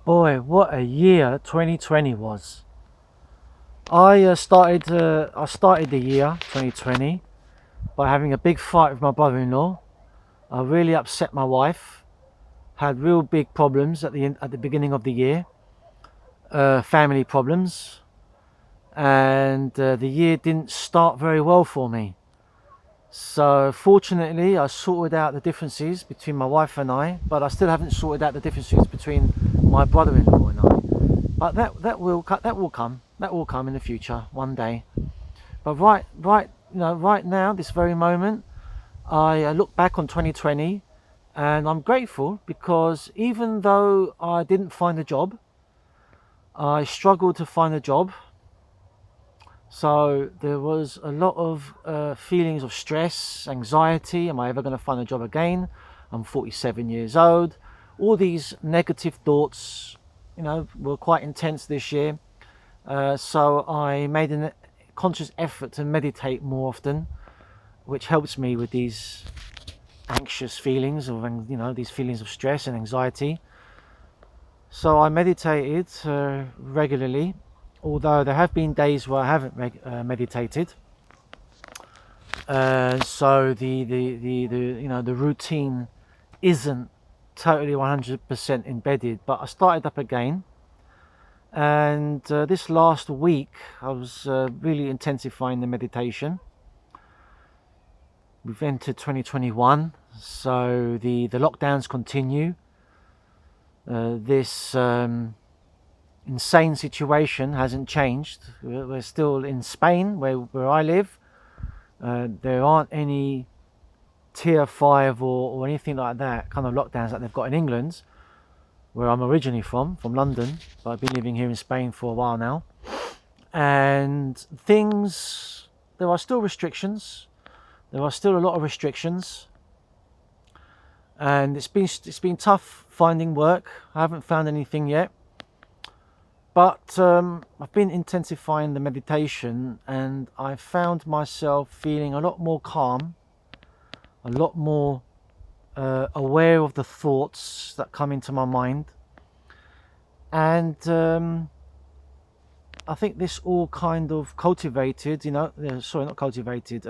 Boy, what a year 2020 was. I started the year 2020 by having a big fight with my brother-in-law. I really upset my wife. Had real big problems at the beginning of the year, family problems, and the year didn't start very well for me. So fortunately, I sorted out the differences between my wife and I, but I still haven't sorted out the differences between my brother-in-law and I. But that will come in the future one day. But right now, this very moment, I look back on 2020, and I'm grateful because even though I didn't find a job, I struggled to find a job. So there was a lot of feelings of stress, anxiety. Am I ever going to find a job again? I'm 47 years old. All these negative thoughts, were quite intense this year. So I made a conscious effort to meditate more often, which helps me with these anxious feelings these feelings of stress and anxiety. So I meditated regularly, although there have been days where I haven't meditated. So the routine isn't totally 100% embedded, but I started up again. And this last week, I was really intensifying the meditation. We've entered 2021, so the lockdowns continue. This insane situation hasn't changed. We're still in Spain, where I live. There aren't any tier 5 or anything like that kind of lockdowns that they've got in England, where I'm originally from London, but I've been living here in Spain for a while now. And there are still restrictions. There are still a lot of restrictions, and it's been tough finding work. I haven't found anything yet, but I've been intensifying the meditation, and I found myself feeling a lot more calm, a lot more aware of the thoughts that come into my mind. And I think this all kind of cultivated, not cultivated,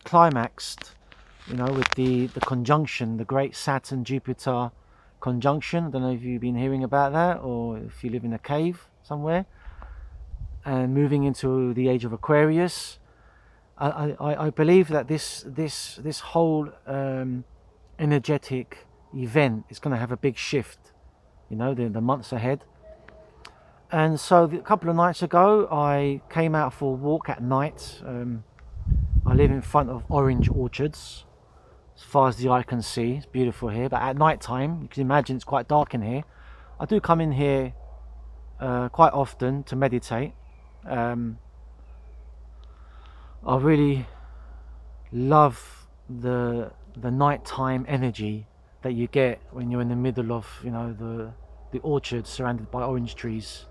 climaxed, with the conjunction, the great Saturn-Jupiter conjunction. I don't know if you've been hearing about that, or if you live in a cave somewhere, and moving into the age of Aquarius. I believe that this whole energetic event is going to have a big shift, the months ahead. And so a couple of nights ago, I came out for a walk at night. I live in front of orange orchards, as far as the eye can see. It's beautiful here, but at night time, you can imagine it's quite dark in here. I do come in here quite often to meditate. I really love the nighttime energy that you get when you're in the middle of the orchard surrounded by orange trees.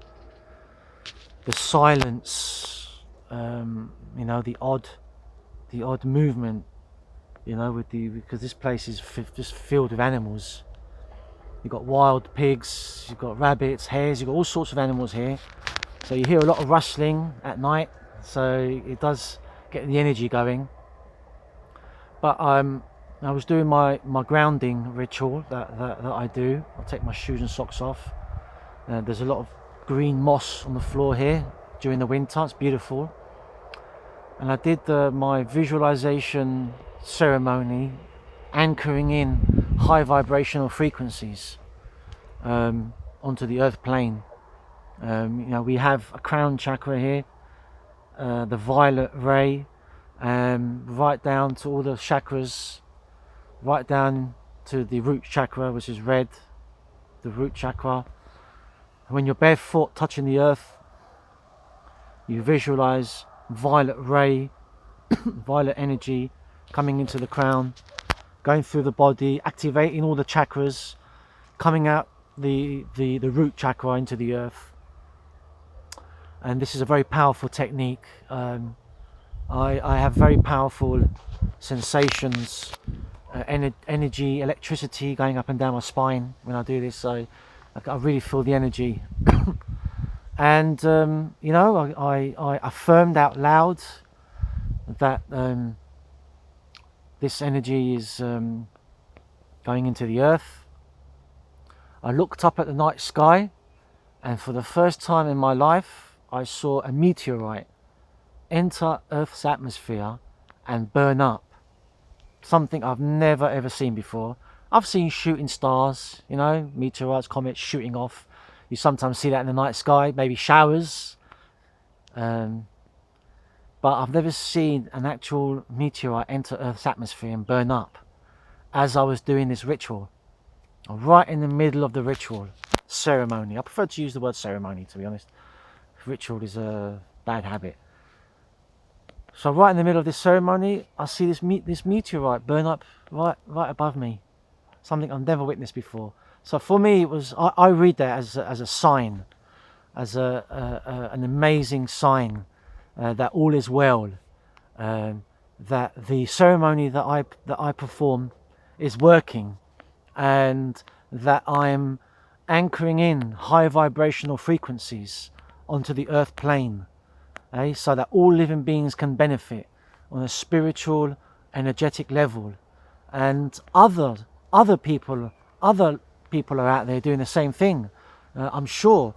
The silence, the odd movement, because this place is just filled with animals. You've got wild pigs, you've got rabbits, hares, you've got all sorts of animals here. So you hear a lot of rustling at night, so it does get the energy going. But I was doing my grounding ritual that I do. I'll take my shoes and socks off. There's a lot of green moss on the floor here during the winter. It's beautiful. And I did my visualization ceremony, anchoring in high vibrational frequencies onto the earth plane. We have a crown chakra here, the violet ray, right down to all the chakras, right down to the root chakra, which is red, the root chakra. When you're barefoot touching the earth, you visualize violet ray, violet energy coming into the crown, going through the body, activating all the chakras, coming out the root chakra into the earth. And this is a very powerful technique. I have very powerful sensations energy, electricity going up and down my spine when I do this. So I really feel the energy. And you know, I affirmed out loud that this energy is going into the earth. I looked up at the night sky, and for the first time in my life, I saw a meteorite enter Earth's atmosphere and burn up. Something I've never ever seen before. I've seen shooting stars, you know, meteorites, comets shooting off. You sometimes see that in the night sky, maybe showers. Um, but I've never seen an actual meteorite enter Earth's atmosphere and burn up as I was doing this ritual. Right in the middle of the ritual ceremony. I prefer to use the word ceremony, to be honest. Ritual is a bad habit. So right in the middle of this ceremony, I see this meteorite burn up right above me. Something I've never witnessed before. So for me, it was I read that as a sign, as an amazing sign that all is well, that the ceremony that I perform is working, and that I'm anchoring in high vibrational frequencies onto the earth plane, so that all living beings can benefit on a spiritual, energetic level, and other people are out there doing the same thing. I'm sure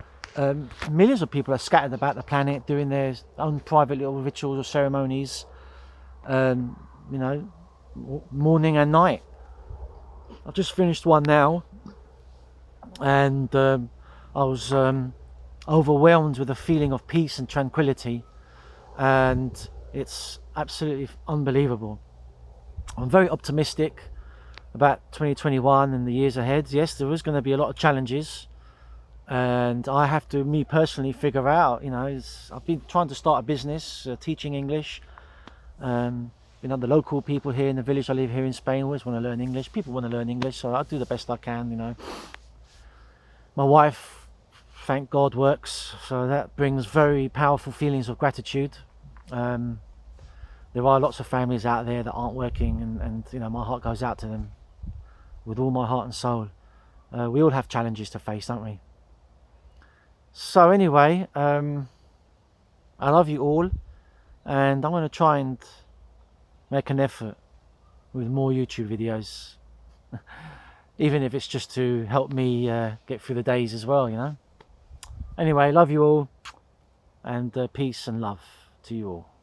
millions of people are scattered about the planet doing their own private little rituals or ceremonies, you know, morning and night. I've just finished one now, and I was overwhelmed with a feeling of peace and tranquility, and it's absolutely unbelievable. I'm very optimistic about 2021 and the years ahead. Yes, there is going to be a lot of challenges, and I have to, me personally, figure out, you know, I've been trying to start a business teaching English. You know, the local people here in the village I live here in Spain always want to learn English. People want to learn English, so I do the best I can, you know. My wife, thank God, works, so that brings very powerful feelings of gratitude. There are lots of families out there that aren't working, and you know, my heart goes out to them with all my heart and soul. We all have challenges to face, don't we? So anyway, I love you all, and I'm going to try and make an effort with more YouTube videos, even if it's just to help me get through the days as well, you know. Anyway, love you all, and peace and love to you all.